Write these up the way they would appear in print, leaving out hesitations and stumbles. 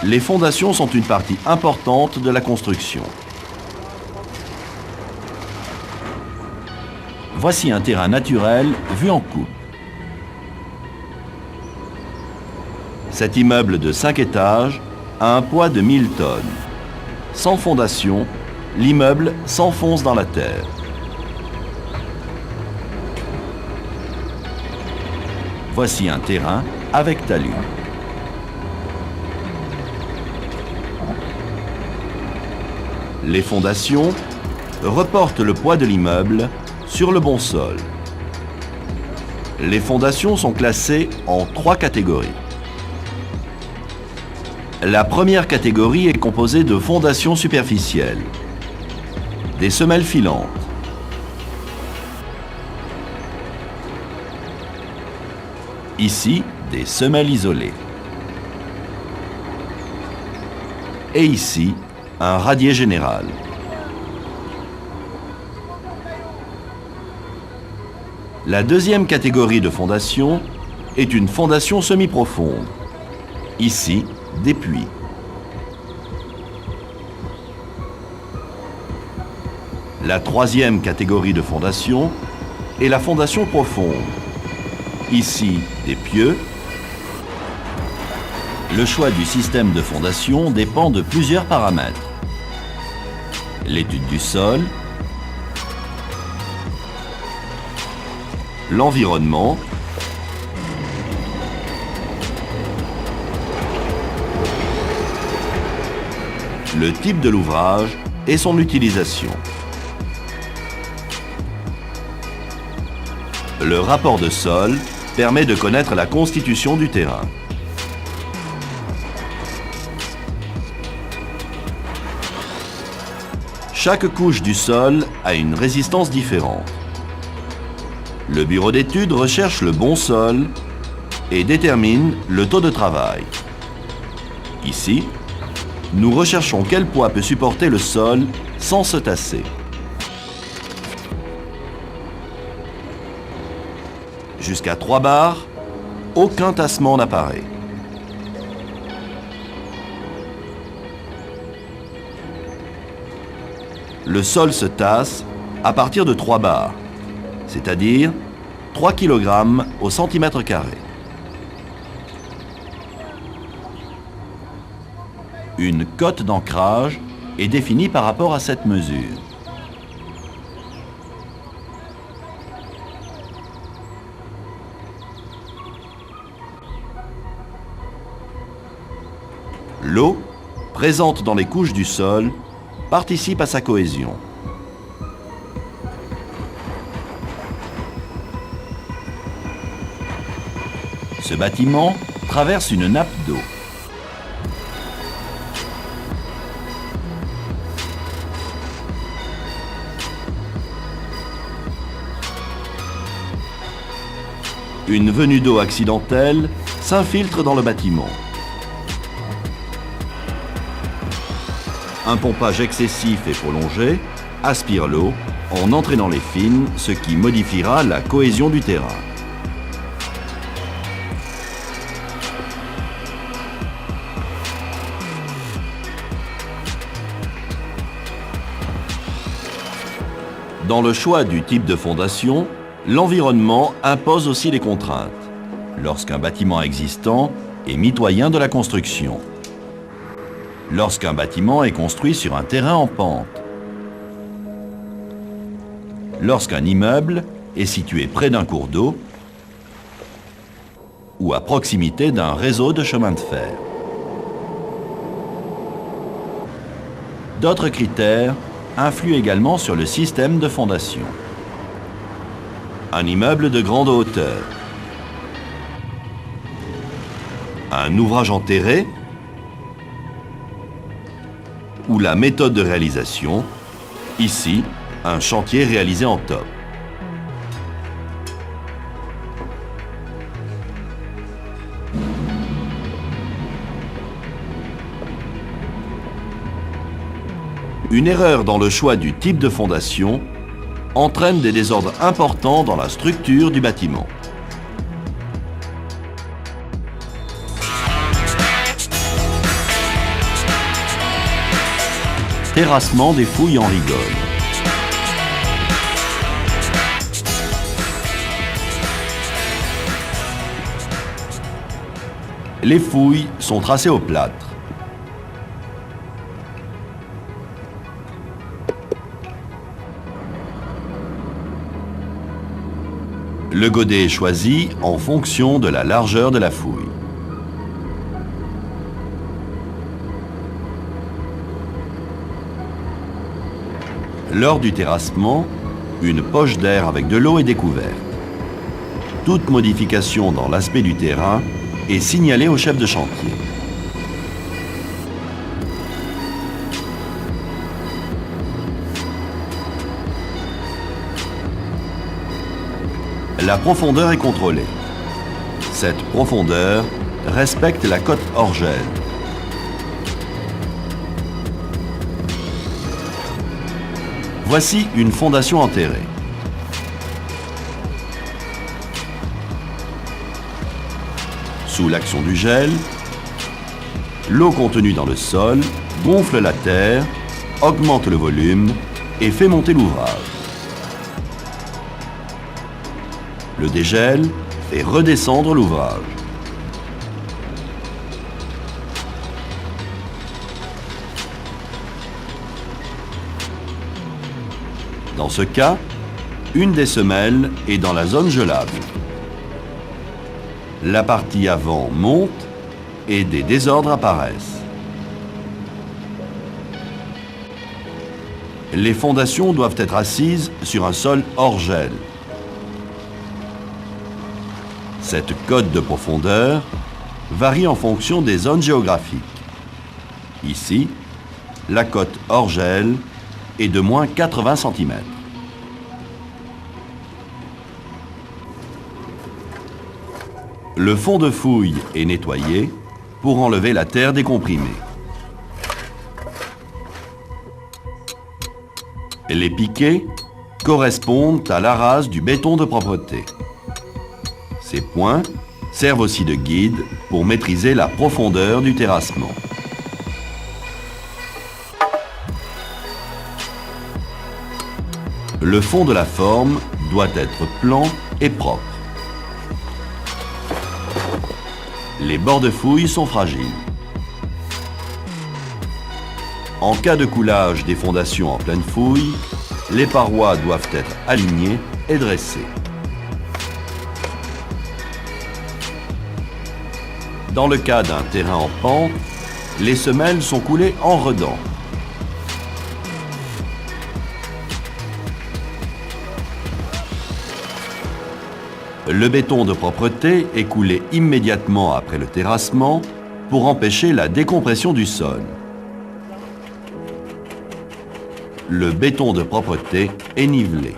Les fondations sont une partie importante de la construction. Voici un terrain naturel vu en coupe. Cet immeuble de 5 étages a un poids de 1000 tonnes. Sans fondation, l'immeuble s'enfonce dans la terre. Voici un terrain avec talus. Les fondations reportent le poids de l'immeuble sur le bon sol. Les fondations sont classées en 3 catégories. La première catégorie est composée de fondations superficielles, des semelles filantes, ici des semelles isolées, et ici un radier général. La deuxième catégorie de fondation est une fondation semi-profonde, ici des puits. La troisième catégorie de fondation est la fondation profonde, ici des pieux. Le choix du système de fondation dépend de plusieurs paramètres. L'étude du sol, l'environnement, le type de l'ouvrage et son utilisation. Le rapport de sol permet de connaître la constitution du terrain. Chaque couche du sol a une résistance différente. Le bureau d'études recherche le bon sol et détermine le taux de travail. Ici, nous recherchons quel poids peut supporter le sol sans se tasser. Jusqu'à 3 bars, aucun tassement n'apparaît. Le sol se tasse à partir de 3 bars, c'est-à-dire 3 kg au centimètre carré. Une cote d'ancrage est définie par rapport à cette mesure. L'eau, présente dans les couches du sol, participe à sa cohésion. Ce bâtiment traverse une nappe d'eau. Une venue d'eau accidentelle s'infiltre dans le bâtiment. Un pompage excessif et prolongé aspire l'eau en entraînant les fines, ce qui modifiera la cohésion du terrain. Dans le choix du type de fondation, l'environnement impose aussi des contraintes, lorsqu'un bâtiment existant est mitoyen de la construction. Lorsqu'un bâtiment est construit sur un terrain en pente. Lorsqu'un immeuble est situé près d'un cours d'eau ou à proximité d'un réseau de chemin de fer. D'autres critères influent également sur le système de fondation. Un immeuble de grande hauteur. Un ouvrage enterré ou la méthode de réalisation, ici, un chantier réalisé en top. Une erreur dans le choix du type de fondation entraîne des désordres importants dans la structure du bâtiment. Terrassement des fouilles en rigole. Les fouilles sont tracées au plâtre. Le godet est choisi en fonction de la largeur de la fouille. Lors du terrassement, une poche d'air avec de l'eau est découverte. Toute modification dans l'aspect du terrain est signalée au chef de chantier. La profondeur est contrôlée. Cette profondeur respecte la cote hors gel. Voici une fondation enterrée. Sous l'action du gel, l'eau contenue dans le sol gonfle la terre, augmente le volume et fait monter l'ouvrage. Le dégel fait redescendre l'ouvrage. Dans ce cas, une des semelles est dans la zone gelable. La partie avant monte et des désordres apparaissent. Les fondations doivent être assises sur un sol hors gel. Cette cote de profondeur varie en fonction des zones géographiques. Ici, la cote hors gel est de moins 80 cm. Le fond de fouille est nettoyé pour enlever la terre décomprimée. Les piquets correspondent à la rase du béton de propreté. Ces points servent aussi de guide pour maîtriser la profondeur du terrassement. Le fond de la forme doit être plan et propre. Les bords de fouille sont fragiles. En cas de coulage des fondations en pleine fouille, les parois doivent être alignées et dressées. Dans le cas d'un terrain en pente, les semelles sont coulées en redans. Le béton de propreté est coulé immédiatement après le terrassement pour empêcher la décompression du sol. Le béton de propreté est nivelé.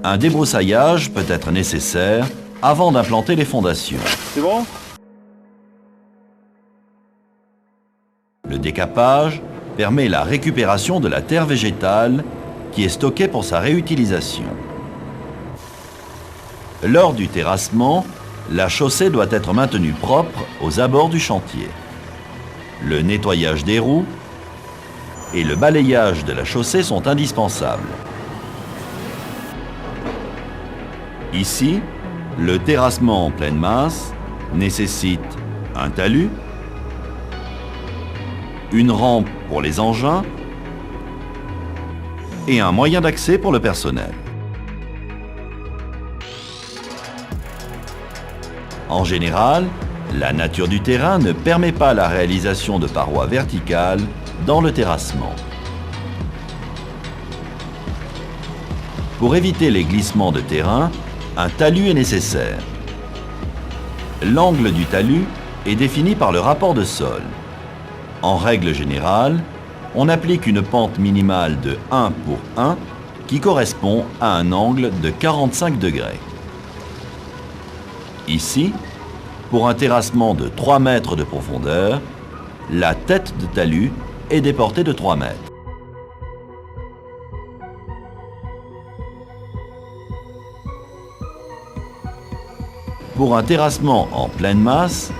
Un débroussaillage peut être nécessaire avant d'implanter les fondations. C'est bon ? Le décapage permet la récupération de la terre végétale qui est stockée pour sa réutilisation. Lors du terrassement, la chaussée doit être maintenue propre aux abords du chantier. Le nettoyage des roues et le balayage de la chaussée sont indispensables. Ici, le terrassement en pleine masse nécessite un talus, une rampe pour les engins et un moyen d'accès pour le personnel. En général, la nature du terrain ne permet pas la réalisation de parois verticales dans le terrassement. Pour éviter les glissements de terrain, un talus est nécessaire. L'angle du talus est défini par le rapport de sol. En règle générale, on applique une pente minimale de 1 pour 1 qui correspond à un angle de 45 degrés. Ici, pour un terrassement de 3 mètres de profondeur, la tête de talus est déportée de 3 mètres. Pour un terrassement en pleine masse,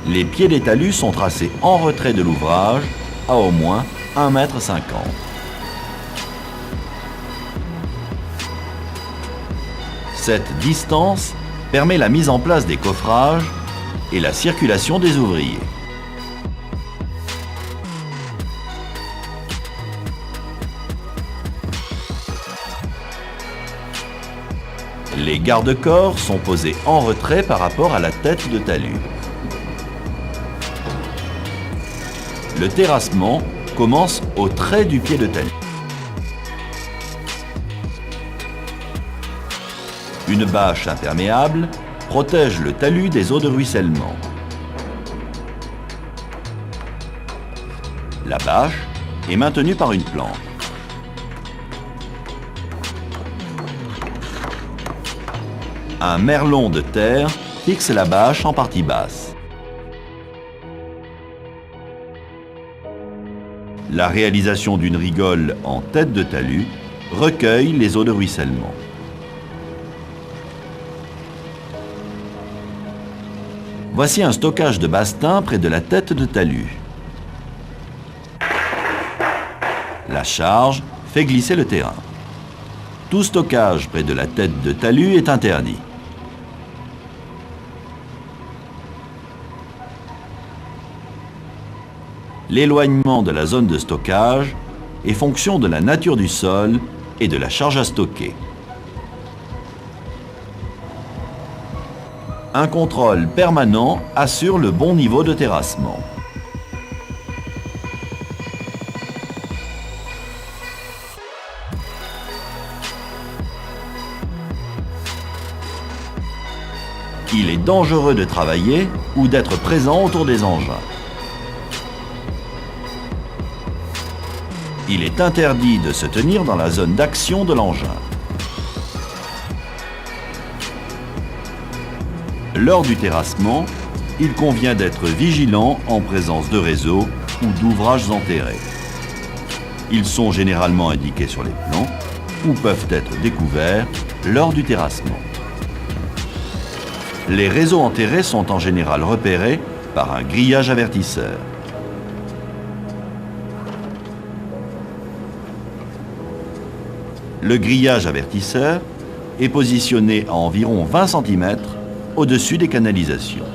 les pieds des talus sont tracés en retrait de l'ouvrage à au moins 1,50 m. Cette distance permet la mise en place des coffrages et la circulation des ouvriers. Les garde-corps sont posés en retrait par rapport à la tête de talus. Le terrassement commence au trait du pied de talus. Une bâche imperméable protège le talus des eaux de ruissellement. La bâche est maintenue par une planche. Un merlon de terre fixe la bâche en partie basse. La réalisation d'une rigole en tête de talus recueille les eaux de ruissellement. Voici un stockage de bastin près de la tête de talus. La charge fait glisser le terrain. Tout stockage près de la tête de talus est interdit. L'éloignement de la zone de stockage est fonction de la nature du sol et de la charge à stocker. Un contrôle permanent assure le bon niveau de terrassement. Il est dangereux de travailler ou d'être présent autour des engins. Il est interdit de se tenir dans la zone d'action de l'engin. Lors du terrassement, il convient d'être vigilant en présence de réseaux ou d'ouvrages enterrés. Ils sont généralement indiqués sur les plans ou peuvent être découverts lors du terrassement. Les réseaux enterrés sont en général repérés par un grillage avertisseur. Le grillage avertisseur est positionné à environ 20 cm au-dessus des canalisations.